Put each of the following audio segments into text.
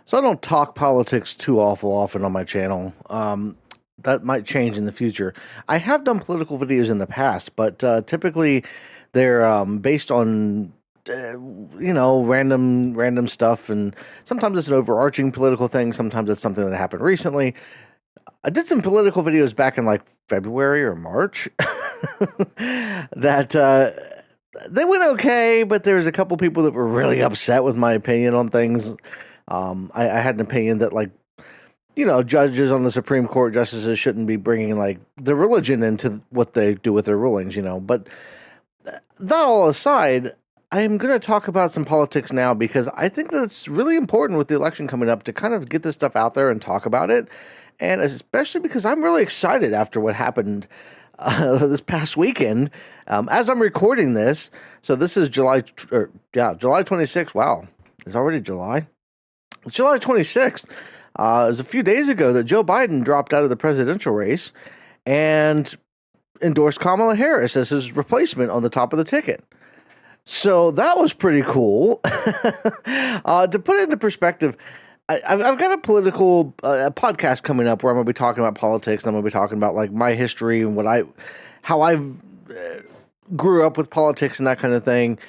So I don't talk politics too awful often on my channel. That might change in the future. I have done political videos in the past, but typically they're based on random stuff, and sometimes it's an overarching political thing. Sometimes it's something that happened recently. I did some political videos back in like February or March that they went okay, but there was a couple people that were really upset with my opinion on things. I had an opinion that, like, judges on the Supreme Court, justices shouldn't be bringing like the religion into what they do with their rulings, But that all aside, I am going to talk about some politics now because I think that it's really important with the election coming up to kind of get this stuff out there and talk about it. And especially because I'm really excited after what happened this past weekend. As I'm recording this, so this is July 26th. Wow, it's already July. It's July 26th. It was a few days ago that Joe Biden dropped out of the presidential race and endorsed Kamala Harris as his replacement on the top of the ticket. So that was pretty cool. To put it into perspective, I've got a political podcast coming up where I'm going to be talking about politics, and I'm going to be talking about like my history and how I grew up with politics and that kind of thing.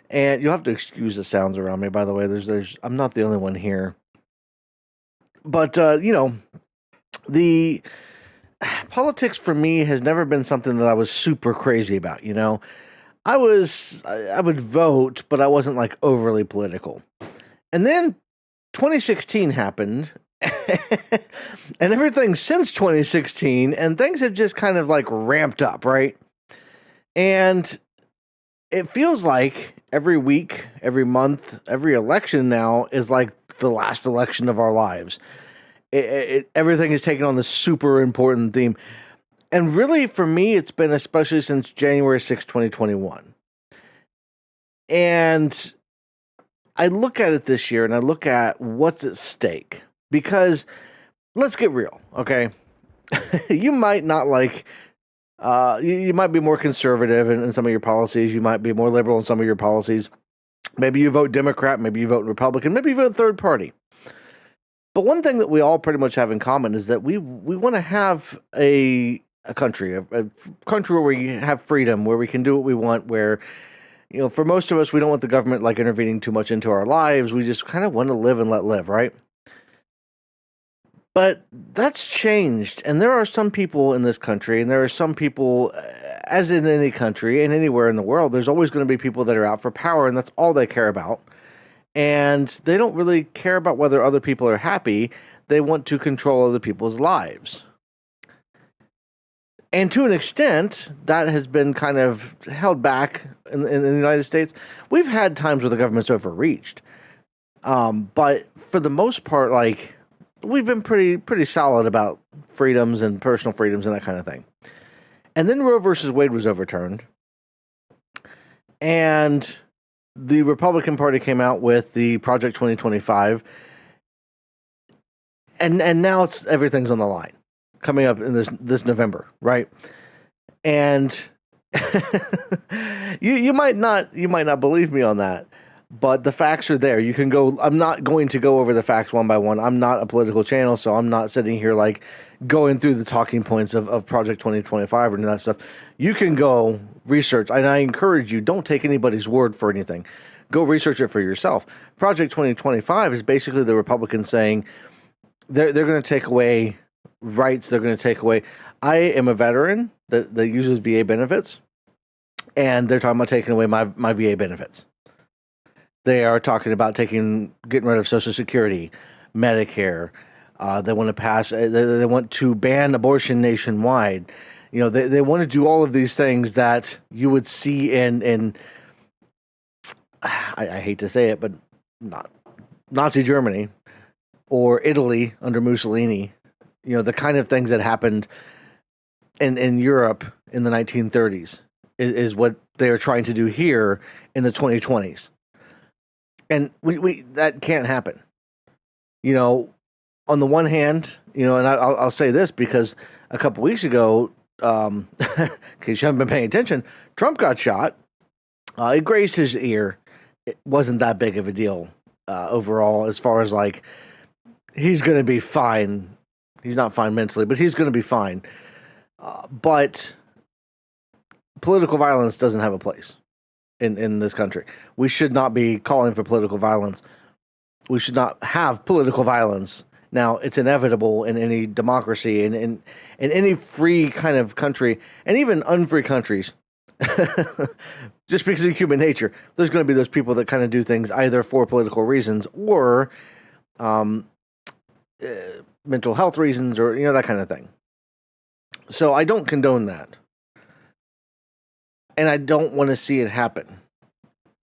And you'll have to excuse the sounds around me, by the way. I'm not the only one here. But, the politics for me has never been something that I was super crazy about, I would vote, but I wasn't like overly political. And then 2016 happened, and everything since 2016, and things have just kind of like ramped up, right? And it feels like every week, every month, every election now is like the last election of our lives. Everything is taking on this super important theme. And really, for me, it's been especially since January 6, 2021. And I look at it this year and I look at what's at stake. Because let's get real, okay? You might not like, you might be more conservative in some of your policies. You might be more liberal in some of your policies. Maybe you vote Democrat, maybe you vote Republican, maybe you vote third party. But one thing that we all pretty much have in common is that we want to have a country, a country where we have freedom, where we can do what we want, where, for most of us, we don't want the government like intervening too much into our lives. We just kind of want to live and let live, right? But that's changed, and there are some people in this country, and there are some people, as in any country and anywhere in the world, there's always going to be people that are out for power, and that's all they care about. And they don't really care about whether other people are happy. They want to control other people's lives. And to an extent, that has been kind of held back in the United States. We've had times where the government's overreached. But for the most part, like, we've been pretty solid about freedoms and personal freedoms and that kind of thing. And then Roe versus Wade was overturned. And the Republican Party came out with the Project 2025, and now everything's on the line, coming up in this November, right? And you might not believe me on that, but the facts are there. You can go. I'm not going to go over the facts one by one. I'm not a political channel, so I'm not sitting here like going through the talking points of Project 2025 or any of that stuff. You can go research, and I encourage you, don't take anybody's word for anything. Go research it for yourself. Project 2025 is basically the Republicans saying they're going to take away rights. They're going to take away. I am a veteran that uses VA benefits, and they're talking about taking away my VA benefits. They are talking about getting rid of Social Security, Medicare. They want to pass. They want to ban abortion nationwide. They want to do all of these things that you would see in I hate to say it, but not Nazi Germany or Italy under Mussolini. The kind of things that happened in Europe in the 1930s is what they are trying to do here in the 2020s. And we that can't happen. On the one hand, and I'll say this because a couple weeks ago, in case you haven't been paying attention, Trump got shot. It grazed his ear. It wasn't that big of a deal. overall, as far as like he's going to be fine. He's not fine mentally, but he's going to be fine. But political violence doesn't have a place in this country. We should not be calling for political violence. We should not have political violence. Now, it's inevitable in any democracy and in any free kind of country, and even unfree countries. Just because of human nature, there's going to be those people that kind of do things either for political reasons or um, mental health reasons, or that kind of thing. So I don't condone that, and I don't want to see it happen.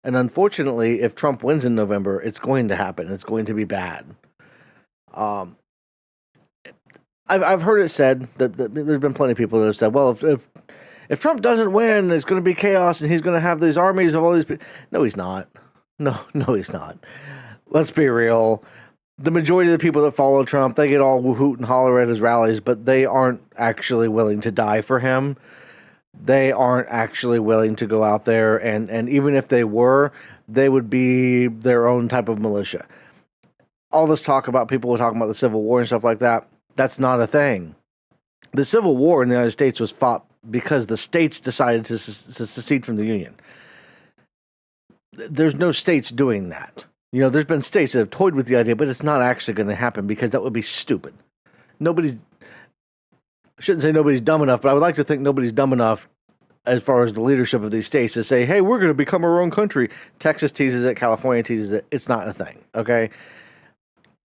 And unfortunately, if Trump wins in November, it's going to happen. It's going to be bad. Um, I've heard it said that there's been plenty of people that have said, well, if Trump doesn't win, it's going to be chaos, and he's going to have these armies of all these people. No, he's not. No, he's not. Let's be real. The majority of the people that follow Trump, they get all hoot and holler at his rallies, but they aren't actually willing to die for him. They aren't actually willing to go out there, and even if they were, they would be their own type of militia. All this talk about people talking about the Civil War and stuff like that, that's not a thing. The Civil War in the United States was fought because the states decided to secede from the Union. There's no states doing that. There's been states that have toyed with the idea, but it's not actually going to happen because that would be stupid. I shouldn't say nobody's dumb enough, but I would like to think nobody's dumb enough as far as the leadership of these states to say, hey, we're going to become our own country. Texas teases it. California teases it. It's not a thing, okay?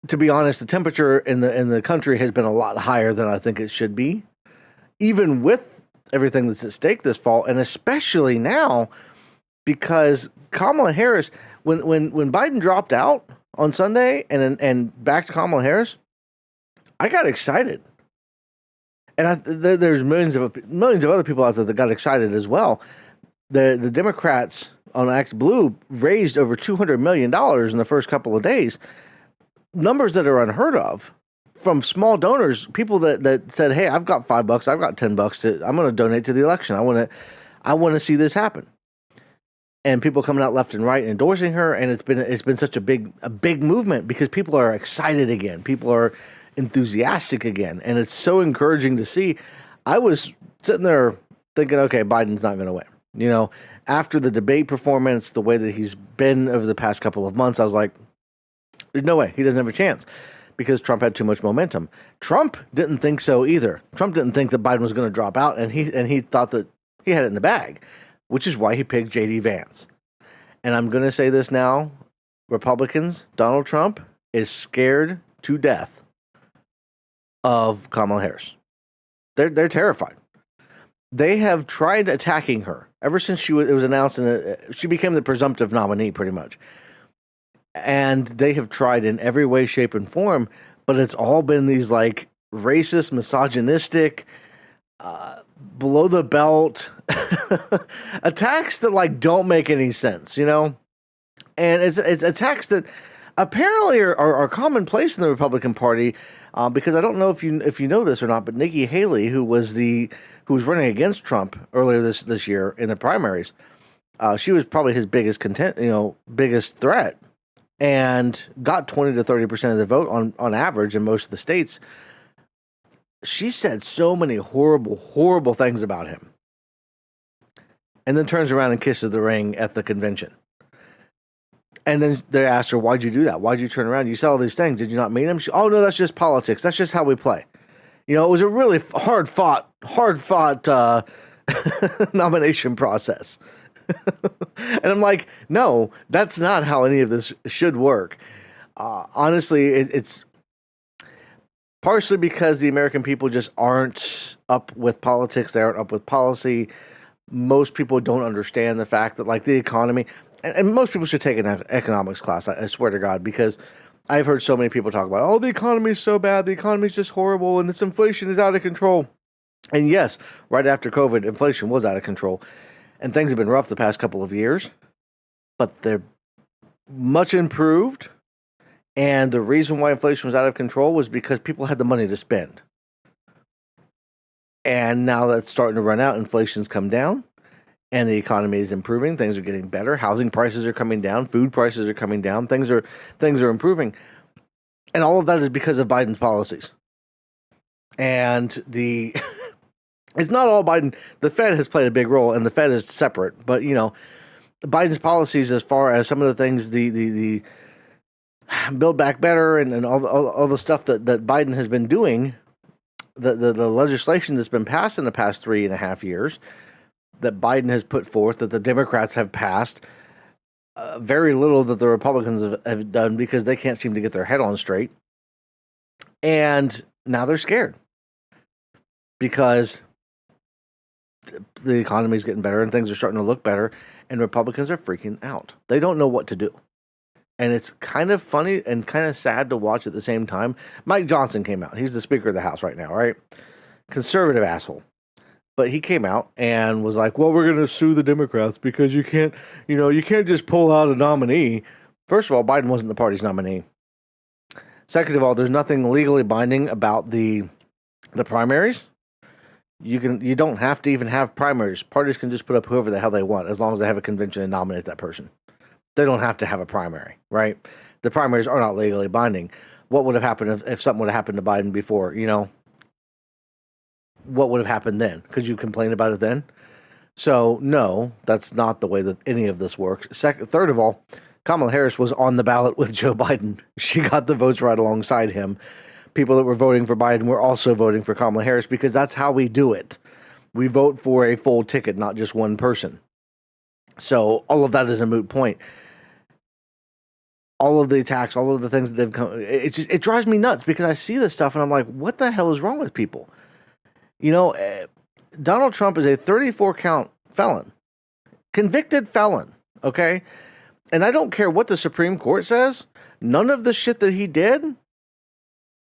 To be honest, the temperature in the country has been a lot higher than I think it should be, even with everything that's at stake this fall, and especially now because Kamala Harris, when Biden dropped out on Sunday and back to Kamala Harris, I got excited. And there's millions of other people out there that got excited as well. The Democrats on Act Blue raised over $200 million in the first couple of days. Numbers that are unheard of from small donors, people that said, hey, I've got $5, I've got $10 I'm going to donate to the election. I want to see this happen. And people coming out left and right endorsing her, and it's been such a big movement because people are excited again. People are enthusiastic again, and it's so encouraging to see. I was sitting there thinking, okay, Biden's not going to win. After the debate performance, the way that he's been over the past couple of months, I was like, there's no way. He doesn't have a chance because Trump had too much momentum. Trump didn't think so either. Trump didn't think that Biden was going to drop out, and he thought that he had it in the bag, which is why he picked J.D. Vance. And I'm going to say this now, Republicans, Donald Trump is scared to death of Kamala Harris. They're terrified. They have tried attacking her ever since it was announced, and she became the presumptive nominee pretty much. And they have tried in every way, shape, and form, but it's all been these like racist, misogynistic, below the belt attacks that like don't make any sense, And it's attacks that apparently are commonplace in the Republican Party, because I don't know if you know this or not, but Nikki Haley, who was running against Trump earlier this year in the primaries, she was probably his biggest biggest threat, and got 20 to 30% of the vote on average in most of the states. She said so many horrible things about him, and then turns around and kisses the ring at the convention. And then they asked her, why'd you do that? Why'd you turn around? You said all these things. Did you not mean them? Oh, no, that's just politics. That's just how we play. It was a really hard fought nomination process. And I'm like, no, that's not how any of this should work. Honestly, it's partially because the American people just aren't up with politics. They aren't up with policy. Most people don't understand the fact that, like, the economy, and most people should take an economics class, I swear to God, because I've heard so many people talk about, oh, the economy is so bad, the economy is just horrible, and this inflation is out of control. And yes, right after COVID, inflation was out of control. And things have been rough the past couple of years, but they're much improved. And the reason why inflation was out of control was because people had the money to spend. And now that's starting to run out. Inflation's come down. and the economy is improving. Things are getting better. Housing prices are coming down. Food prices are coming down. Things are improving, and all of that is because of Biden's policies. And the it's not all Biden. The Fed has played a big role, and the Fed is separate. But Biden's policies, as far as some of the things, the Build Back Better, and all the stuff that Biden has been doing, the legislation that's been passed in the past 3.5 years, that Biden has put forth, that the Democrats have passed, very little that the Republicans have done, because they can't seem to get their head on straight. And now they're scared because the economy is getting better and things are starting to look better, and Republicans are freaking out. They don't know what to do. And it's kind of funny and kind of sad to watch at the same time. Mike Johnson came out. He's the Speaker of the House right now, right? Conservative asshole. But he came out and was like, well, we're going to sue the Democrats because you can't just pull out a nominee. First of all, Biden wasn't the party's nominee. Second of all, there's nothing legally binding about the primaries. You don't have to even have primaries. Parties can just put up whoever the hell they want as long as they have a convention and nominate that person. They don't have to have a primary, right? The primaries are not legally binding. What would have happened if something would have happened to Biden before, what would have happened then? Could you complain about it then? So, no, that's not the way that any of this works. Third of all, Kamala Harris was on the ballot with Joe Biden. She got the votes right alongside him. People that were voting for Biden were also voting for Kamala Harris, because that's how we do it. We vote for a full ticket, not just one person. So all of that is a moot point. All of the attacks, all of the things that they've come, it drives me nuts, because I see this stuff and I'm like, what the hell is wrong with people? Donald Trump is a 34 count felon, convicted felon. Okay. And I don't care what the Supreme Court says. None of the shit that he did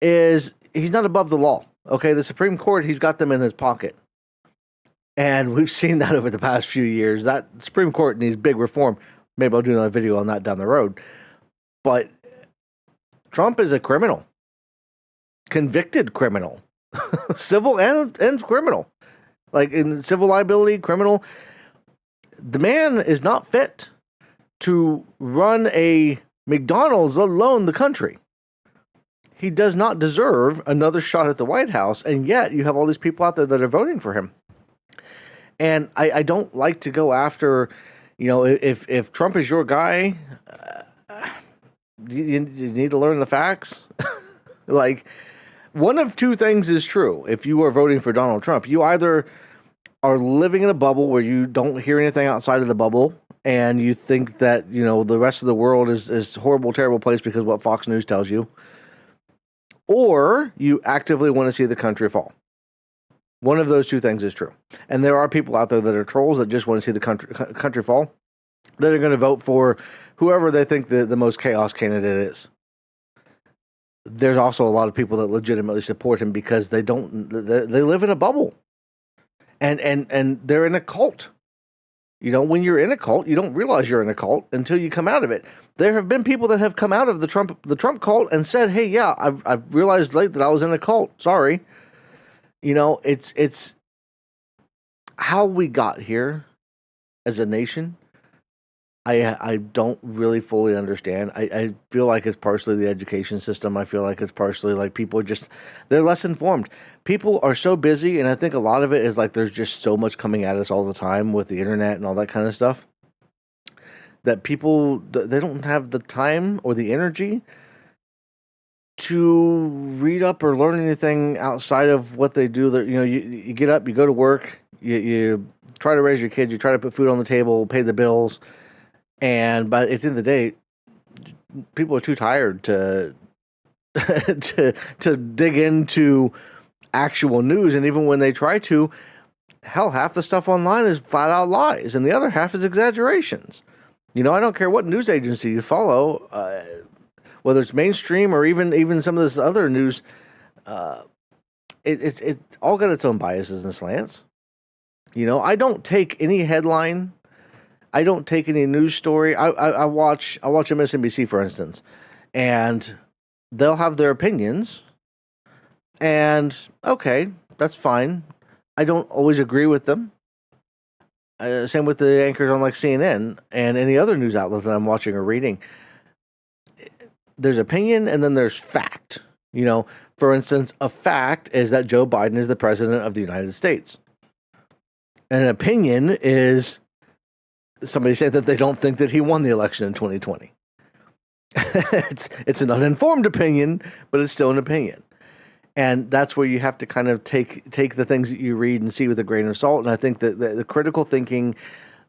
he's not above the law. Okay. The Supreme Court, he's got them in his pocket. And we've seen that over the past few years. That Supreme Court needs big reform. Maybe I'll do another video on that down the road. But Trump is a criminal, convicted criminal, civil and criminal, like in civil liability, criminal. The man is not fit to run a McDonald's, let alone the country. He does not deserve another shot at the White House, and yet you have all these people out there that are voting for him. And I don't like to go after, if Trump is your guy, you need to learn the facts. Like, one of two things is true. If you are voting for Donald Trump, you either are living in a bubble where you don't hear anything outside of the bubble, and you think that, the rest of the world is a horrible, terrible place because of what Fox News tells you, or you actively want to see the country fall. One of those two things is true. And there are people out there that are trolls that just want to see the country fall, that are going to vote for whoever they think the most chaos candidate is. There's also a lot of people that legitimately support him because they live in a bubble. And they're in a cult. When you're in a cult, you don't realize you're in a cult until you come out of it. There have been people that have come out of the Trump cult and said, "Hey, yeah, I've realized late that I was in a cult. Sorry." It's how we got here as a nation. I don't really fully understand. I feel like it's partially the education system. I feel like it's partially like people they're less informed. People are so busy, and I think a lot of it is like there's just so much coming at us all the time with the internet and all that kind of stuff, that people, they don't have the time or the energy to read up or learn anything outside of what they do. That you get up, you go to work, you try to raise your kids, you try to put food on the table, pay the bills, and by at the end of the day, people are too tired to to dig into actual news. And even when they try to, hell, half the stuff online is flat out lies, and the other half is exaggerations. I don't care what news agency you follow, whether it's mainstream or even some of this other news, it's all got its own biases and slants. I don't take any headline. I don't take any news story. I watch MSNBC, for instance, and they'll have their opinions, and okay, that's fine. I don't always agree with them. Same with the anchors on like CNN and any other news outlets that I'm watching or reading. There's opinion and then there's fact. You know, for instance, a fact is that Joe Biden is the president of the United States. And an opinion is somebody said that they don't think that he won the election in 2020. It's an uninformed opinion, but it's still an opinion. And that's where you have to kind of take the things that you read and see with a grain of salt. And I think that the critical thinking,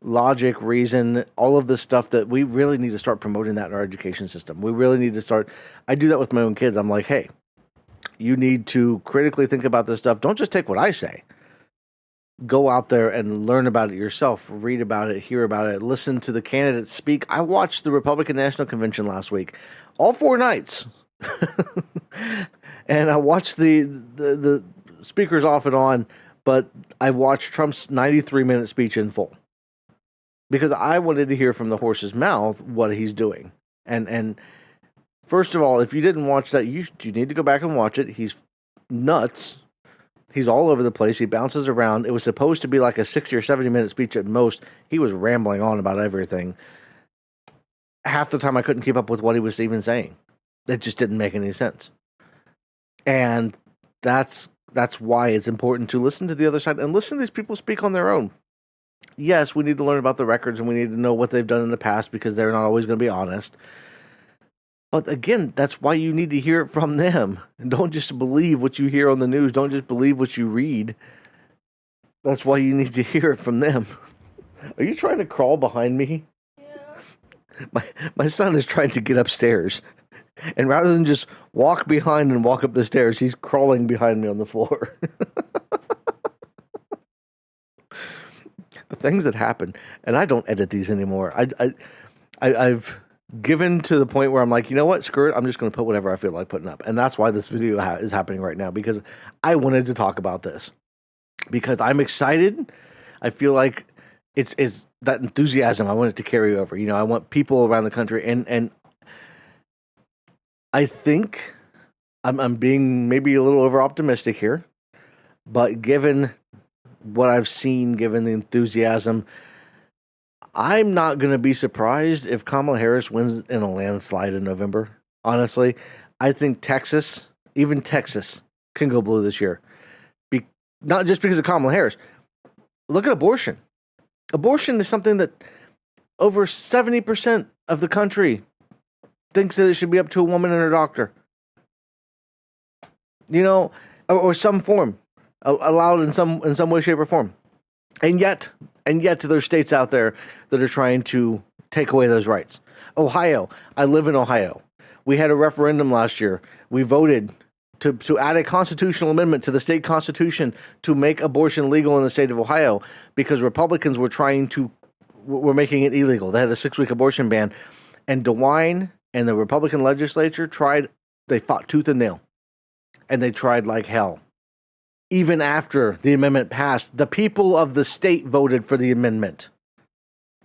logic, reason, all of this stuff that we really need to start promoting that in our education system. We really need to start. I do that with my own kids. I'm like, hey, you need to critically think about this stuff. Don't just take what I say. Go out there and learn about it yourself, read about it, hear about it, listen to the candidates speak. I watched the Republican National Convention last week, all 4 nights. And I watched the speakers off and on, but I watched Trump's 93-minute speech in full because I wanted to hear from the horse's mouth what he's doing. And first of all, if you didn't watch that, you need to go back and watch it. He's nuts. He's all over the place. He bounces around. It was supposed to be like a 60 or 70-minute speech at most. He was rambling on about everything. Half the time I couldn't keep up with what he was even saying. It just didn't make any sense. And that's why it's important to listen to the other side and listen to these people speak on their own. Yes, we need to learn about the records and we need to know what they've done in the past because they're not always going to be honest. But again, that's why you need to hear it from them. And don't just believe what you hear on the news. Don't just believe what you read. That's why you need to hear it from them. Are you trying to crawl behind me? Yeah. My son is trying to get upstairs. And rather than just walk behind and walk up the stairs, he's crawling behind me on the floor. The things that happen, and I don't edit these anymore. I've given to the point where I'm like, you know what, screw it. I'm just going to put whatever I feel like putting up. And that's why this video is happening right now, because I wanted to talk about this. Because I'm excited. I feel like it's that enthusiasm. I want it to carry over. You know, I want people around the country. And I think I'm being maybe a little over optimistic here. But given what I've seen, given the enthusiasm, I'm not going to be surprised if Kamala Harris wins in a landslide in November. Honestly, I think Texas, even Texas, can go blue this year. Not just because of Kamala Harris. Look at abortion. Abortion is something that over 70% of the country thinks that it should be up to a woman and her doctor. You know, or some form, allowed in some way, shape, or form. And yet there's states out there that are trying to take away those rights. Ohio. I live in Ohio. We had a referendum last year. We voted to add a constitutional amendment to the state constitution to make abortion legal in the state of Ohio because Republicans were making it illegal. They had a 6-week abortion ban. And DeWine and the Republican legislature they fought tooth and nail. And they tried like hell. Even after the amendment passed, the people of the state voted for the amendment.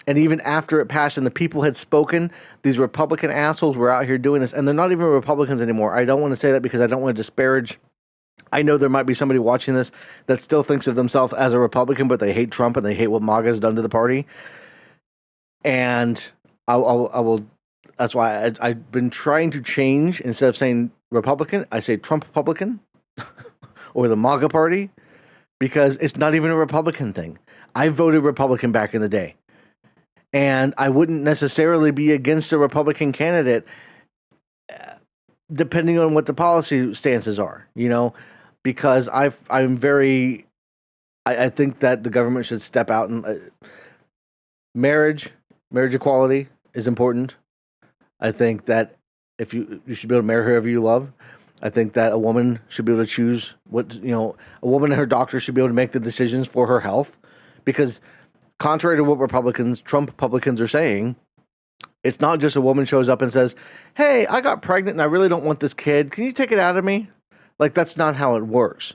And even after it passed and the people had spoken, these Republican assholes were out here doing this. And they're not even Republicans anymore. I don't want to say that because I don't want to disparage. I know there might be somebody watching this that still thinks of themselves as a Republican, but they hate Trump and they hate what MAGA has done to the party. And I will. That's why I've been trying to change. Instead of saying Republican, I say Trump-Republican. Or the MAGA party, because it's not even a Republican thing. I voted Republican back in the day. And I wouldn't necessarily be against a Republican candidate, depending on what the policy stances are, you know, because I think that the government should step out and marriage equality is important. I think that if you should be able to marry whoever you love. I think that a woman should be able to choose a woman and her doctor should be able to make the decisions for her health. Because contrary to what Trump Republicans are saying, it's not just a woman shows up and says, hey, I got pregnant and I really don't want this kid. Can you take it out of me? Like, that's not how it works.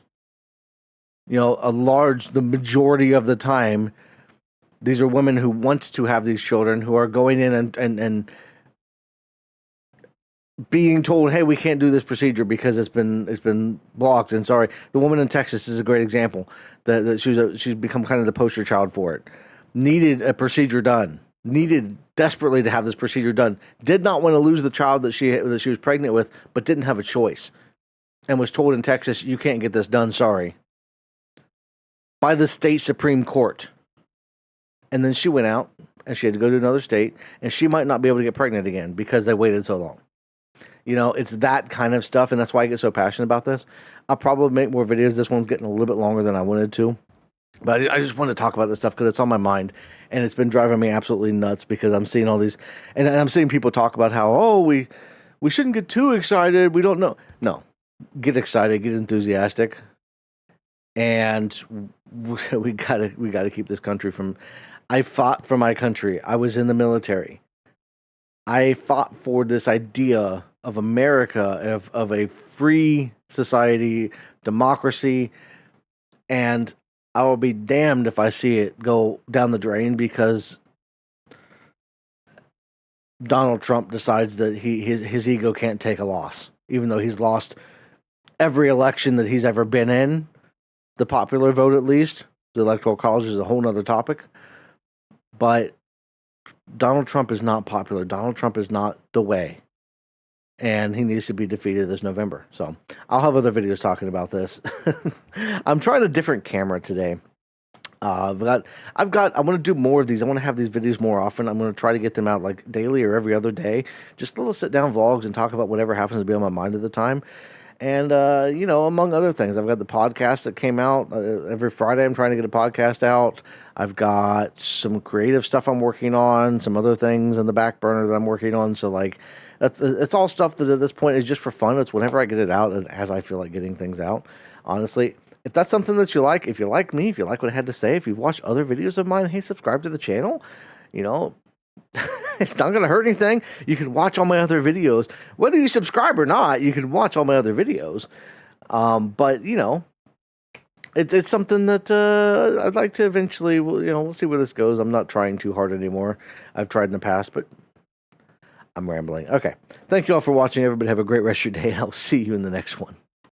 You know, the majority of the time, these are women who want to have these children, who are going in and being told, hey, we can't do this procedure because it's been blocked. And sorry, the woman in Texas is a great example. That she's become kind of the poster child for it. needed a procedure done, needed desperately to have this procedure done, did not want to lose the child that she was pregnant with, but didn't have a choice, and was told in Texas, you can't get this done, sorry, by the state Supreme Court. And then she went out and she had to go to another state, and she might not be able to get pregnant again because they waited so long. You know, it's that kind of stuff, and that's why I get so passionate about this. I'll probably make more videos. This one's getting a little bit longer than I wanted to. But I just wanted to talk about this stuff because it's on my mind, and it's been driving me absolutely nuts because I'm seeing all these, and I'm seeing people talk about how, oh, we shouldn't get too excited. We don't know. No, get excited, get enthusiastic, and we gotta keep this country from. I fought for my country. I was in the military. I fought for this idea of America, of a free society, democracy, and I will be damned if I see it go down the drain because Donald Trump decides that his ego can't take a loss, even though he's lost every election that he's ever been in, the popular vote at least. The Electoral College is a whole nother topic. But Donald Trump is not popular. Donald Trump is not the way. And he needs to be defeated this November. So I'll have other videos talking about this. I'm trying a different camera today. I want to do more of these. I want to have these videos more often. I'm going to try to get them out like daily or every other day. Just little sit down vlogs and talk about whatever happens to be on my mind at the time. And, you know, among other things, I've got the podcast that came out every Friday. I'm trying to get a podcast out. I've got some creative stuff I'm working on, some other things in the back burner that I'm working on. So, like, it's all stuff that at this point is just for fun. It's whenever I get it out and as I feel like getting things out. Honestly, if that's something that you like, if you like me, if you like what I had to say, if you've watched other videos of mine, hey, subscribe to the channel. You know, it's not going to hurt anything. You can watch all my other videos. Whether you subscribe or not, you can watch all my other videos. But, you know, it's something that I'd like to eventually, you know, we'll see where this goes. I'm not trying too hard anymore. I've tried in the past, but I'm rambling. Okay. Thank you all for watching. Everybody have a great rest of your day, and I'll see you in the next one.